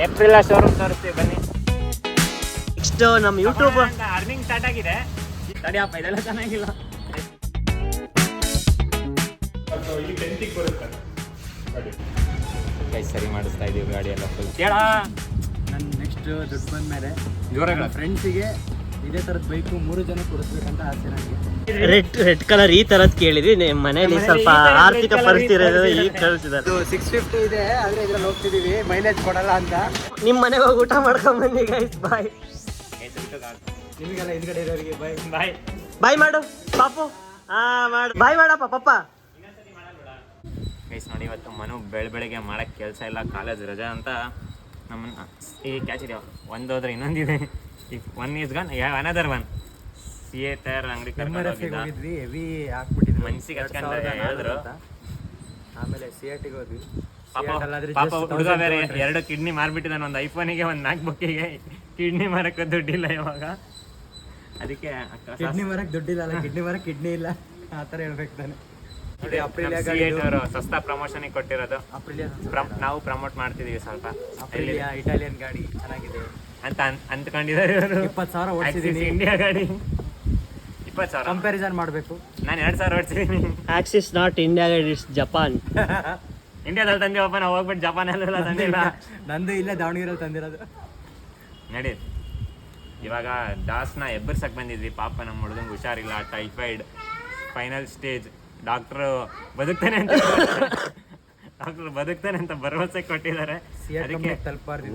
April showroom ತೋರಿಸ್ತೀವಿ ಬನ್ನಿ. Next ನಮ್ಮ ಯೂಟ್ಯೂಬ್ ಅರ್ನಿಂಗ್ ಸ್ಟಾರ್ಟ್ ಆಗಿದೆ. ತಡಿಯಪ್ಪ ಇದೆಲ್ಲ ಚೆನ್ನಾಗಿಲ್ಲ. ಕೈ ಸರಿ ಮಾಡಿಸ್ತಾ ಇದೀವಿ ಗಾಡಿ ಎಲ್ಲ ಫುಲ್. ಕೇಳ ನನ್ನ ನೆಕ್ಸ್ಟ್ ದುಡ್ಡು ಬಂದ ಮೇಲೆ ಜೋರಾಗ ಫ್ರೆಂಡ್ಸಿಗೆ ಇದೇ ಥರದ ಬೈಕು 3 ಜನ ಕೊಡಿಸ್ಬೇಕಂತ ಆಸೆ ನನಗೆ. ರೆಡ್ ಕಲರ್ ಈ ತರದ್ ಕೇಳಿದ್ವಿ. ಮನೇಲಿ ಸ್ವಲ್ಪ ಆರ್ಥಿಕ ಪರಿಸ್ಥಿತಿ ಇರೋದು ಈಗ ಕಳಿಸಿದ್ದಾರೆ. 650 ಇದೆ, ಆದರೆ ಇದ್ರಲ್ಲಿ ಹೋಗ್ತಿದೀವಿ, ಮೈಲೇಜ್ ಕೊಡಲ್ಲ ಅಂತ. ನಿಮ್ಮ ಮನೆಗೆ ಹೋಗಿ ಊಟ ಮಾಡ್ಕೊಂಡ್ ಬನ್ನಿ ಗೈಸ್. ಬಾಯ್. ನಿಮಗೆಲ್ಲ ಹಿಂದ್ಗಡೆ ಇರೋರಿಗೆ ಬಾಯ್ ಬಾಯ್ ಬಾಯ್ ಮಾಡು ಪಾಪು. ಮಾಡು ಬಾಯ್ ಮಾಡಪ್ಪ ಪಪ್ಪ. ಗೈಸ್ ನೋಡಿ, ಇವತ್ತು ಮನು ಬೆಳಗ್ಗೆ ಮಾಡಕ್ಕೆ ಕೆಲಸ ಇಲ್ಲ, ಕಾಲೇಜ್ ರಜಾ ಅಂತ ನಮ್ಮನ್ನ ಈ ಕ್ಯಾಚ್ ಇದೆಯಾ ಒಂದು ಹೋದ್ರೆ ಇನ್ನೊಂದಿದೆ. If one is gone another one. CA tyre ಅಂಗಡಿ ಕರ್ಕೊಂಡು ಹೋಗಿದ್ವಿ, ಹೆವಿ ಹಾಕ್ಬಿಟ್ಟಿದ್ವಿ, ಮನ್ಸಿಗೆ ಹಚ್ಕೊಂಡು ಹೇಳಿದ್ರು. ಆಮೇಲೆ ಸಿಯಾಟಿಗೆ ಹೋದ್ವಿ. ಪಾಪ ಹುಡುಗ ಬೇರೆ 2 ಕಿಡ್ನಿ ಮಾರ್ಬಿಟ್ಟಿದ್ದಾನೆ. ಒಂದು ಐಫೋನಿಗೆ, ಒಂದು ಮ್ಯಾಕ್ಬುಕ್ಕಿಗೆ. ಕಿಡ್ನಿ ಮಾರಕ್ಕೆ ದುಡ್ಡಿಲ್ಲ ಇವಾಗ, ಅದಕ್ಕೆ ಕಿಡ್ನಿ ಮರಕ್ಕೆ ದುಡ್ಡಿಲ್ಲ ಅಲ್ಲ, ಕಿಡ್ನಿ ಮರಕ್ಕೆ ಕಿಡ್ನಿ ಇಲ್ಲ, ಆ ಥರ ಹೇಳ್ಬೇಕು ತಾನೆ. ಸಸ್ತಾ ಪ್ರಮೋಷನ್ ಕೊಟ್ಟಿರೋದು. ನಾವು ಪ್ರಮೋಟ್ ಮಾಡ್ತಿದೀವಿ ಸ್ವಲ್ಪ. ಇಟಾಲಿಯನ್ ಗಾಡಿ ಚೆನ್ನಾಗಿದೆ ಅಂತ ಅಂದ್ಕೊಂಡಿದ್ದಾರೆ ಇವರು. 20,000 ಓಡಿಸಿದೀನಿ. ಇಂಡಿಯಾ ಗಾಡಿ 20,000 ಕಂಪ್ಯಾರಿಸನ್ ಮಾಡಬೇಕು. ನಾನು 2,000 ಓಡಿಸಿದೀನಿ. ಆಕ್ಸಿಸ್ ನಾಟ್ ಇಂಡಿಯಾ, ಇಟ್ಸ್ ಜಪಾನ್. ಇಂಡಿಯಾದಲ್ಲಿ ತಂದಿವಪ್ಪ ನಾವು, ಹೋಗ್ಬಿಟ್ಟು ಜಪಾನಲ್ಲೆಲ್ಲ ತಂದಿಲ್ಲ. ನಂದು ಇಲ್ಲೇ ದಾವಣಗೆರೆಯಲ್ಲಿ ತಂದಿರೋದು. ನಡಿ, ಇವಾಗ ದಾಸ್ನ ಎಬ್ಬರ್ಸಕ್ ಬಂದಿದ್ವಿ. ಪಾಪ ನಮ್ಮ ಹುಡುಗಂಗೆ ಹುಷಾರಿಲ್ಲ, ಟೈಫಾಯ್ಡ್ ಫೈನಲ್ ಸ್ಟೇಜ್. ಡಾಕ್ಟ್ರು ಬದುಕ್ತಾನೆ ಅಂತ ಭರವಸೆ ಕೊಟ್ಟಿದ್ದಾರೆ. ಅದಕ್ಕೆ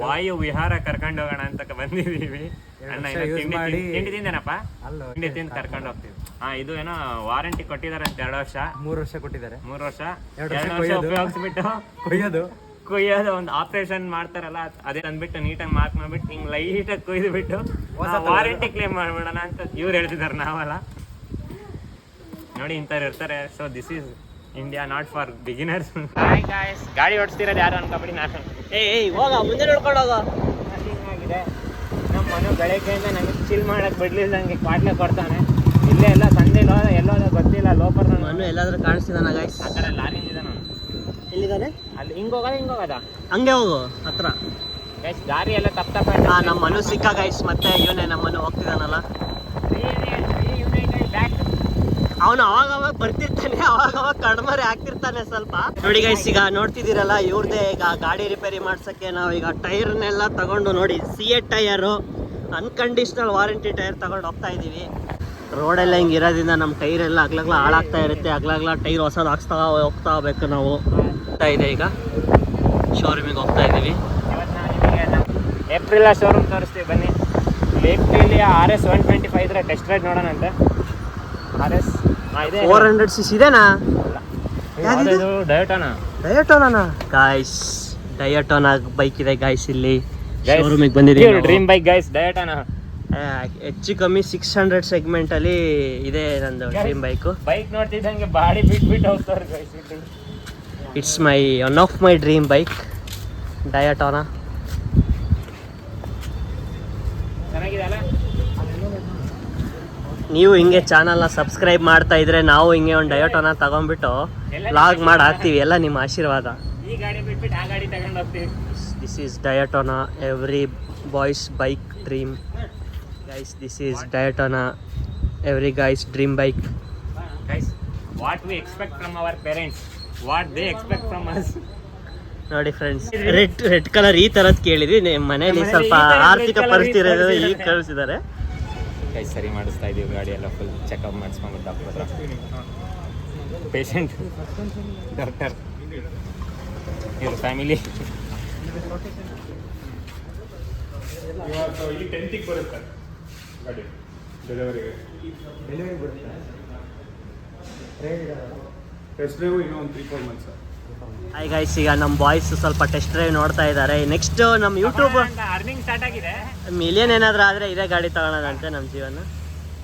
ವಾಯು ವಿಹಾರ ಕರ್ಕೊಂಡು ಹೋಗೋಣ ಅಂತ ಬಂದಿದೀವಿ. ಅಣ್ಣ ತಿಂಡಿ ತಿಂದೇನಪ್ಪ, ತಿಂಡಿ ತಿಂದು ಕರ್ಕೊಂಡು ಹೋಗ್ತೀವಿ. ಇದು ಏನೋ ವಾರಂಟಿ ಕೊಟ್ಟಿದ್ದಾರೆ ಅಂತ 2 ವರ್ಷ 3 ವರ್ಷ ಕೊಟ್ಟಿದ್ದಾರೆ. 3 ವರ್ಷ 2 ವರ್ಷ ಉಪಯೋಗಿಸ್ಬಿಟ್ಟು ಕೊಯ್ಯೋದು ಒಂದು ಆಪರೇಷನ್ ಮಾಡ್ತಾರಲ್ಲ, ಅದೇ ಅಂದ್ಬಿಟ್ಟು ನೀಟಾಗಿ ಮಾರ್ಕ್ ಮಾಡ್ಬಿಟ್ಟು ಹಿಂಗ್ ಲೈಟಾಗಿ ಕೊಯ್ದು ಬಿಟ್ಟು ವಾರಂಟಿ ಕ್ಲೇಮ್ ಮಾಡ್ಬಿಡೋಣ ಅಂತ ಇವ್ರು ಹೇಳ್ತಿದ್ದಾರೆ, ನಾವಲ್ಲ. ನೋಡಿ ಇಂಥವ್ರು ಇರ್ತಾರೆ. So this is India, not for beginners. ಗಾಡಿ ಓಡಿಸ್ತಿರೋದು ಯಾರು ಅನ್ಕೊಬಿಡಿ ನಾನು. ಹೋಗ ಮುಂದೆ ನೋಡ್ಕೊಂಡು ಹೋಗ. ಆಗಿದೆ ನಮ್ಮ ಮನೆ ಬೆಳಗ್ಗೆಯಿಂದ ನನಗೆ ಚಿಲ್ ಮಾಡಕ್ಕೆ ಬಿಡ್ಲಿಲ್ಲ, ನನಗೆ ಕ್ವಾಟ್ಲೆ ಕೊಡ್ತಾನೆ. ಇಲ್ಲೇ ಎಲ್ಲ ಸಂದೇಲೋ ಎಲ್ಲೋದ ಗೊತ್ತಿಲ್ಲ. ಲೋಪರ್ ಮನು ಎಲ್ಲಾದ್ರೂ ಕಾಣಿಸ್ತಿದಾನ ಗೈಸ್? ಆ ಕಡೆ ಲಾರಿಯಿಂದ ನಾನು ಎಲ್ಲಿದ್ದಾನೆ? ಅಲ್ಲಿ ಹಿಂಗೋಗದ ಹಂಗೆ ಹೋಗು ಹತ್ರ. ಗೈಸ್ ದಾರಿ ಎಲ್ಲ ತಪ್ಪ ನಮ್ಮ ಮನು ಸಿಕ್ಕ ಗೈಸ್. ಮತ್ತೆ ಇವನೇ ನಮ್ಮ ಮನು ಹೋಗ್ತಿದಾನಲ್ಲ, ಅವನು ಅವಾಗ ಬರ್ತಿರ್ತಾನೆ, ಅವಾಗ ಕಡಿಮೆ ಆಗ್ತಿರ್ತಾನೆ ಸ್ವಲ್ಪ. ನೋಡಿ ಗೈಸ್, ಈಗ ನೋಡ್ತಿದ್ದೀರಲ್ಲ ಇವ್ರದೇ. ಈಗ ಗಾಡಿ ರಿಪೇರಿ ಮಾಡ್ಸಕ್ಕೆ ನಾವು ಈಗ ಟೈರ್ನೆಲ್ಲ ತಗೊಂಡು, ನೋಡಿ CA tyre unconditional warranty tyre ತಗೊಂಡು ಹೋಗ್ತಾ ಇದೀವಿ. ರೋಡೆಲ್ಲ ಹಿಂಗೆ ಇರೋದ್ರಿಂದ ನಮ್ಮ ಟೈರ್ ಎಲ್ಲ ಅಗ್ಲಗ್ಲ ಹಾಳಾಗ್ತಾ ಇರುತ್ತೆ. ಅಗ್ಲಗ್ಲ ಟೈರ್ ಹೊಸದು ಹಾಕ್ಸ್ತಾ ಹೋಗ್ತಾ ಹೋಗ್ಬೇಕು ನಾವು. ಹೋಗ್ತಾ ಇದೆ ಈಗ ಶೋರೂಮಿಗೆ ಹೋಗ್ತಾ ಇದ್ದೀವಿ. ಏಪ್ರಿಲ್ ಶೋರೂಮ್ ತೋರಿಸ್ತೀವಿ ಬನ್ನಿ. ಏಪ್ರಿಲ್ RS 125 ಇದ್ರೆ ಟೆಸ್ಟ್ ರೈಡ್ ನೋಡೋಣ ಅಂತ. RS 400cc ಇದೆನಾ? ಡಯೋಟೋನಾ ಗಾಯ್ಸ್, ಡಯೋಟೋನಾ ಬೈಕ್ ಇದೆ ಗಾಯ್ಸ್. ಇಲ್ಲಿ ಶೋರೂಮಿಗೆ ಬಂದಿದ್ದೀವಿ. Dream bike guys, Daytona. ಹೆಚ್ಚು ಕಮ್ಮಿ 600 ಸೆಗ್ಮೆಂಟ್ ಅಲ್ಲಿ ಇದೆ ನಂದು ಡ್ರೀಮ್ ಬೈಕ್. ಬೈಕ್ ನೋಡ್ತಿದ್ದಂಗೆ ಬಾಡಿ ಬಿಟ್ಟು ಹೋಗ್ತಾರೆ guys. It's one of my dream bike, Daytona. ಚೆನ್ನಾಗಿದೆಯಲ್ಲ? ನೀವು ಹಿಂಗೆ ಚಾನಲ್ನ ಸಬ್ಸ್ಕ್ರೈಬ್ ಮಾಡ್ತಾ ಇದ್ರೆ ನಾವು ಹಿಂಗೆ ಒಂದು ಡಯೋಟೋನ ತಗೊಂಡ್ಬಿಟ್ಟು ವ್ಲಾಗ್ ಮಾಡಿ ಹಾಕ್ತೀವಿ. ಎಲ್ಲ ನಿಮ್ಮ ಆಶೀರ್ವಾದ. ಈ ಗಾಡಿ ಬಿಟ್ಬಿಟ್ಟು ಆ ಗಾಡಿ ತಗೊಂಡು ಹೋಗ್ತೀವಿ. This is Daytona, every boys bike dream guys. This is Daytona, every guys dream bike guys. What we expect from our parents, what they expect from us. ನೋಡಿ ಫ್ರೆಂಡ್ಸ್, ರೆಡ್ ಕಲರ್ ಈ ತರದ್ ಕೇಳಿದ್ವಿ. ಮನೇಲಿ ಸ್ವಲ್ಪ ಆರ್ಥಿಕ ಪರಿಸ್ಥಿತಿ ಇರೋದು ಈಗ ಕಳಿಸಿದ್ದಾರೆ. ಕೈ ಸರಿ ಮಾಡಿಸ್ತಾ ಇದೀವಿ, ಗಾಡಿ ಎಲ್ಲ ಫುಲ್ ಚೆಕಪ್ ಮಾಡಿಸ್ಕೊಂಡು ಡಾಕ್ಟರ್ ಹತ್ರ. ಪೇಷಂಟ್, ಡಾಕ್ಟರ್, ಇವ್ರ ಫ್ಯಾಮಿಲಿ. ಇಲ್ಲಿ 10th ಬರುತ್ತೆ ಗಾಡಿ ಡೆಲಿವರಿಗೆ. ಟೆಸ್ಟ್ ಡ್ರೈವ್ ಇನ್ನೂ ಒಂದು 3-4 ಮಂತ್ಸ್. ಹಾಯ್ ಗೈಸ್, ಈಗ ನಮ್ಮ ಬಾಯ್ಸ್ ಸ್ವಲ್ಪ ಟೆಸ್ಟ್ ಡ್ರೈವ್ ನೋಡ್ತಾ ಇದ್ದಾರೆ. ನೆಕ್ಸ್ಟ್ ನಮ್ಮ ಯೂಟ್ಯೂಬ್ ಅರ್ನಿಂಗ್ ಸ್ಟಾರ್ಟ್ ಆಗಿದೆ. ಮಿಲಿಯನ್ ಏನಾದ್ರೂ ಆದ್ರೆ ಇದೇ ಗಾಡಿ ತಗೊಳೋದಂತೆ ನಮ್ಮ ಜೀವನ.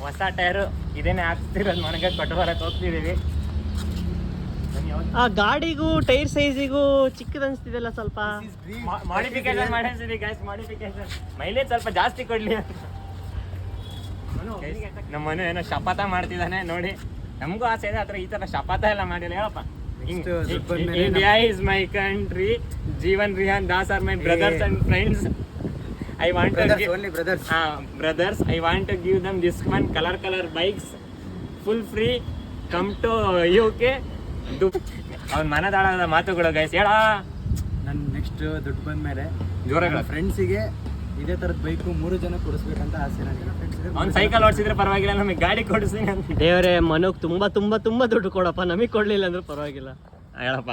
ಹೊಸ ಟೈರು ಇದೇನೆ ಹಾಕ್ತಿರೋದು, ಮನೆಗೆ ಕೊಟ್ಟು ಬರಕ್ಕೆ ಹೋಗ್ತಿದ್ದೀವಿ. ಆ ಗಾಡಿಗೂ ಟೈರ್ ಸೈಜಿಗೂ ಚಿಕ್ಕದ ಅನ್ಸ್ತಿದೆಲ್ಲ ಸ್ವಲ್ಪ. ಮಾಡಿಫಿಕೇಶನ್ ಮಾಡಿಸಿದ್ವಿ ಗೈಸ್, ಮಾಡಿಫಿಕೇಶನ್. ಮೈಲೇಜ್ ಸ್ವಲ್ಪ ಜಾಸ್ತಿ ಕೊಡ್ಲಿ ಅಂತ. ನಮ್ಮ ಮನು ಏನೋ ಶಪಥ ಮಾಡ್ತಿದ್ದಾನೆ ನೋಡಿ. ನಮಗೂ ಆಸೆ ಇದೆ, ಆ ಥರ ಈ ಥರ ಶಪಥ ಎಲ್ಲ ಮಾಡಿಲ್ಲ. ಹೇಳಪ್ಪ India is my country. Jeevan, Rihan, Das are my brothers and friends. I want to give only brothers. brothers. I want to give them this one color bikes, full free. Come to UK. ಅವ್ನ ಮನದಾಳದ ಮಾತುಗಳು guys ಹೇಳ. ನಾನು next ದುಡ್ಡು ಬಂದ್ಮೇಲೆ ಜೋರಾಗ ಫ್ರೆಂಡ್ಸಿಗೆ ಇದೇ ತರದ ಬೈಕು 3 ಜನ ಕೊಡಿಸ್ಬೇಕಂತ ಆಸೆ ನನಗೆ. ಅವ್ನು ಸೈಕಲ್ ಓಡಿಸಿದ್ರೆ ಪರವಾಗಿಲ್ಲ, ನಮಗೆ ಗಾಡಿ ಕೊಡಿಸ್ತೀನಿ ಅಂತ. ದೇವರೇ ಮನುಗ್ ತುಂಬಾ ದುಡ್ಡು ಕೊಡಪ್ಪ, ನಮಗೆ ಕೊಡ್ಲಿಲ್ಲ ಅಂದ್ರೆ ಪರವಾಗಿಲ್ಲ. ಹೇಳಪ್ಪ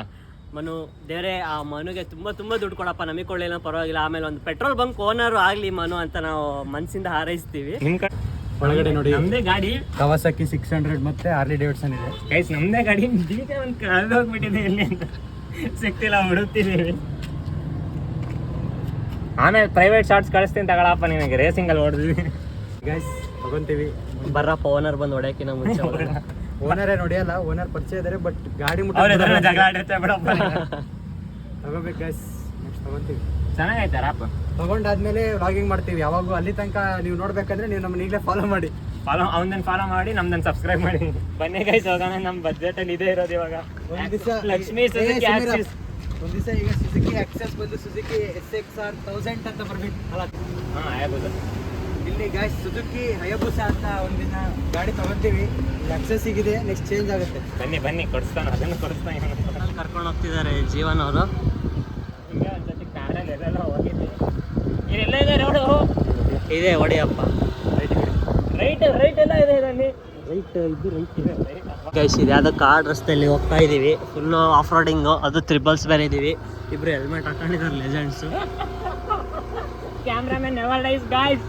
ಮನು ದೇವರೇ, ಆ ಮನುಗೆ ತುಂಬಾ ದುಡ್ಡು ಕೊಡಪ್ಪ, ನಮಗೆ ಕೊಡ್ಲಿಲ್ಲ ಪರವಾಗಿಲ್ಲ. ಆಮೇಲೆ ಒಂದು ಪೆಟ್ರೋಲ್ ಬಂಕ್ ಓನರ್ ಆಗ್ಲಿ ಮನು ಅಂತ ನಾವು ಮನ್ಸಿಂದ ಹಾರೈಸ್ತೀವಿ. ನಿಮ್ ಒಳಗಡೆ ನೋಡಿ ನಮ್ದೇ ಗಾಡಿ ಕವಾಸಕಿ 600 ಮತ್ತೆ ಹಾರ್ಲಿ ಡೇವಿಡ್ಸನ್ ಇದೆ. ಗೈಸ್ ನಮ್ದೇ ಗಾಡಿ ಬೀಗ ಒಂದು ಕಳೆದೋಗ್ಬಿಟ್ಟಿದೆ ಎಲ್ಲಿ ಅಂತ ಸಿಗ್ತಿಲ್ಲ, ಹುಡುಕ್ತಿದ್ದೀವಿ. ಆಮೇಲೆ ಪ್ರೈವೇಟ್ ಶಾರ್ಟ್ಸ್ ಕಳಿಸ್ತೀನಿ ತಗೊಳಪ್ಪ, ನಿನಗೆ ರೇಸಿಂಗ್ ಅಲ್ಲಿ ಹೊಡೆದ್ವಿ. ಗೈಸ್ ತಗೊಂತೀವಿ. ಬರ್ರಪ್ಪ ಓನರ್ ಬಂದು ಹೊಡೆಯಕ್ಕಿನ ಮುಂಚೆ ಓನರೇ ನೋಡಿಯಲ್ಲ, ಓನರ್ ಪರಿಚಯ ಇದಾರೆ ಬಟ್ ಗಾಡಿ ಅವ್ರ ಎದುರು ಜಗಳ ಆಡಿರ್ತಾರೆ ಬಿಡಪ್ಪ. ತಗೋಬೇಕು ಗೈಸ್, ನೆಕ್ಸ್ಟ್ ತಗೊಂತೀವಿ. ಚೆನ್ನಾಗೈತಾರಪ್ಪ. ತಗೊಂಡಾದ್ಮೇಲೆ ವ್ಲಾಗಿಂಗ್ ಮಾಡ್ತೀವಿ. ಯಾವಾಗೂ ಅಲ್ಲಿ ತನಕ ನೀವು ನೋಡ್ಬೇಕಂದ್ರೆ ನೀವು ನಮ್ಮನ್ನ ಈಗಲೇ ಫಾಲೋ ಮಾಡಿ. ಅವನದನ್ನ ಫಾಲೋ ಮಾಡಿ ನಮ್ದನ್ನ ಸಬ್ಸ್ಕ್ರೈಬ್ ಮಾಡಿ. ಬನ್ನಿ ಗೈಸ್ ಹೋಗೋಣ, ನಮ್ಮ ಬಜೆಟ್ ಅಲ್ಲಿ ಇದೇ ಇರೋದು ಇವಾಗ. ಒಂದ್ ದಿವಸ ಲಕ್ಷ್ಮೀ ಸುಜುಕಿ ಆಕ್ಸಿಸ್. ಒಂದ್ ದಿವಸ ಈಗ ಸುಜುಕಿ ಆಕ್ಸೆಸ್ ಬಂದು ಸುಜುಕಿ SXR 1000 ಅಂತ ಬರ್ಬೇಕು ಅಲ್ಲ. ಆಗ್ಬೋದು. ಇಲ್ಲಿ ಗಾಯ್ಸ್ ಸುಜುಕಿ ಹಯಬುಸ ಅಂತ ಒಂದಿನ ಗಾಡಿ ತಗೊಂತೀವಿ. ಆಕ್ಸೆಸ್ ಸಿಗಿದೆ, ನೆಕ್ಸ್ಟ್ ಚೇಂಜ್ ಆಗುತ್ತೆ. ಬನ್ನಿ ಕೊಡಿಸ್ತಾನೆ, ಅದನ್ನು ಕೊಡಿಸ್ತಾನೆ. ಕರ್ಕೊಂಡು ಹೋಗ್ತಿದ್ದಾರೆ ಜೀವನ್ ಅವರು. ಹಿಂಗೆ ಒಂದ್ಸತಿ ಕಾರಲ್ಲಿ ಎಲ್ಲೆಲ್ಲ ಹೋಗಿದ್ದೆ. ಇದೆಲ್ಲ ಇದೆ ರೋಡು. ಇದೆ ಹೊಡಿಯಪ್ಪ. ರೈಟ್ ಎಲ್ಲ ಇದೆ ಇದರಲ್ಲಿ. ಗೈಸ್ ಇದು ಯಾವುದೋ ಕಾಡ್ ರಸ್ತೆಯಲ್ಲಿ ಹೋಗ್ತಾ ಇದೀವಿ, ಫುಲ್ಲು ಆಫ್ ರೋಡಿಂಗು, ಅದು ಟ್ರಿಬಲ್ಸ್ ಬೇರೆ ಇದೀವಿ. ಇಬ್ರು ಹೆಲ್ಮೆಟ್ ಹಾಕೊಂಡಿದ್ದಾರೆ ಲೆಜೆಂಡ್ಸು. ಕ್ಯಾಮ್ರಾಮನ್ ನೆವರ್ ಡೈಸ್ ಗಾಯ್ಸ್,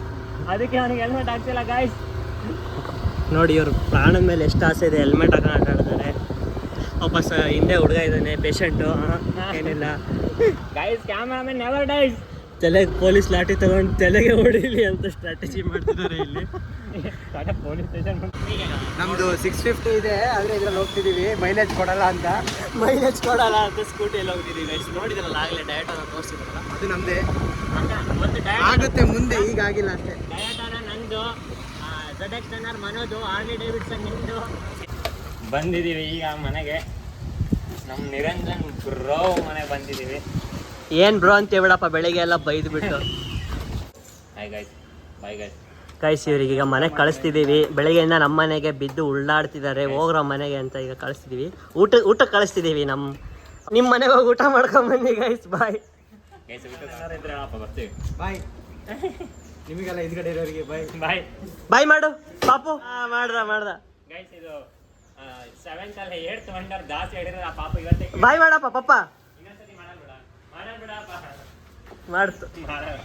ಅದಕ್ಕೆ ಅವನಿಗೆ ಹೆಲ್ಮೆಟ್ ಹಾಕ್ತಿಲ್ಲ ಗಾಯ್ಸ್. ನೋಡಿ ಇವ್ರ ಪ್ರಾಣದ ಮೇಲೆ ಎಷ್ಟು ಆಸೆ ಇದೆ, ಹೆಲ್ಮೆಟ್ ಹಾಕೊಂಡು ಆಟಾಡ್ತಾರೆ. ವಾಪಸ್ ಹಿಂದೆ ಹುಡುಗ ಇದ್ದಾನೆ ಪೇಷಂಟು, ಏನಿಲ್ಲ. Guys cameraman never dies. ತಲೆಗೆ ಪೊಲೀಸ್ ಲಾಠಿ ತಗೊಂಡು ತಲೆಗೆ ಹೊಡೀಲಿ ಅಂತ ಸ್ಟ್ರಾಟಜಿ ಮಾಡ್ತಿದ್ದಾರೆ ಇಲ್ಲಿ. ಪೊಲೀಸ್ ಸ್ಟೇಷನ್ ನಮ್ದು 650 ಇದೆ, ಆದ್ರೆ ಇದ್ರಲ್ಲಿ ಹೋಗ್ತಿದೀವಿ. ಮೈಲೇಜ್ ಕೊಡಲ್ಲ ಅಂತ ಸ್ಕೂಟಿಯಲ್ಲಿ ಹೋಗ್ತಿದ್ದೀವಿ ಗೈಸ್. ನೋಡಿದ್ರಲ್ಲ ಆಗಲೇ ಡಯಟನ ತೋರಿಸಿದ್ರಲ್ಲ, ಅದು ನಮ್ದೇ ಒಂದು ಆಗುತ್ತೆ ಮುಂದೆ, ಈಗ ಆಗಿಲ್ಲ ಅಷ್ಟೇ. ಡಯಾಟನ ನಂದು, ZX10R ಮನೋದು, ಹಾರ್ಲಿ ಡೇವಿಡ್ಸನ್ ನಿಂದು. ಬಂದಿದ್ದೀವಿ ಈಗ ಮನೆಗೆ, ನಮ್ಮ ನಿರಂಜನ್ ಬ್ರೋ ಮನೆಗೆ ಬಂದಿದ್ದೀವಿ. ಏನು ಬ್ರೋ ಅಂತ ಹೇಳ್ಬಿಡಪ್ಪ, ಬೆಳಿಗ್ಗೆ ಎಲ್ಲ ಬೈದು ಬಿಟ್ಟು. Hi guys, bye guys. Guys ಇವ್ರಿಗೆ ಈಗ ಮನೆಗೆ ಕಳಿಸ್ತಿದ್ದೀವಿ. ಬೆಳಗ್ಗೆಯಿಂದ ನಮ್ಮ ಮನೆಗೆ ಬಿದ್ದು ಉಳ್ಳಾಡ್ತಿದ್ದಾರೆ, ಹೋಗ್ರೋ ಮನೆಗೆ ಅಂತ ಈಗ ಕಳಿಸ್ತಿದ್ದೀವಿ. ಊಟಕ್ಕೆ ಕಳಿಸ್ತಿದ್ದೀವಿ. ನಿಮ್ಮ ಮನೆಗೆ ಹೋಗಿ ಊಟ ಮಾಡ್ಕೊಂಬಂದಿ ಗೈಸ್. ಬಾಯ್ ಗೈಸ್, ಇದ್ರೆ ಹೇಳಪ್ಪ, ಬರ್ತೀವಿ. ಬಾಯ್. ನಿಮಗೆಲ್ಲ ಹಿಂದ್ಗಡೆ ಇರೋರಿಗೆ ಬಾಯ್. ಬಾಯ್ ಬಾಯ್ ಮಾಡು ಪಾಪು. ಮಾಡ್ದ ಗೈಸ್. ಇದು 7th ಅಲ್ಲ 8th ವಂಡರ್ ಜಾಸ್ತಿ ಹೇಳಿದ್ರೆ ಆ ಪಾಪ ಇವತ್ತೇ ಬಾಯ್ ಮಾಡಪ್ಪ ಪಪ್ಪ. ಇನ್ನೊಂದ್ಸತಿ ಮಾಡಲ್ಬಿಡಪ್ಪ. ಮಾಡ್ತು. ಮಾಡಲ್ಲ.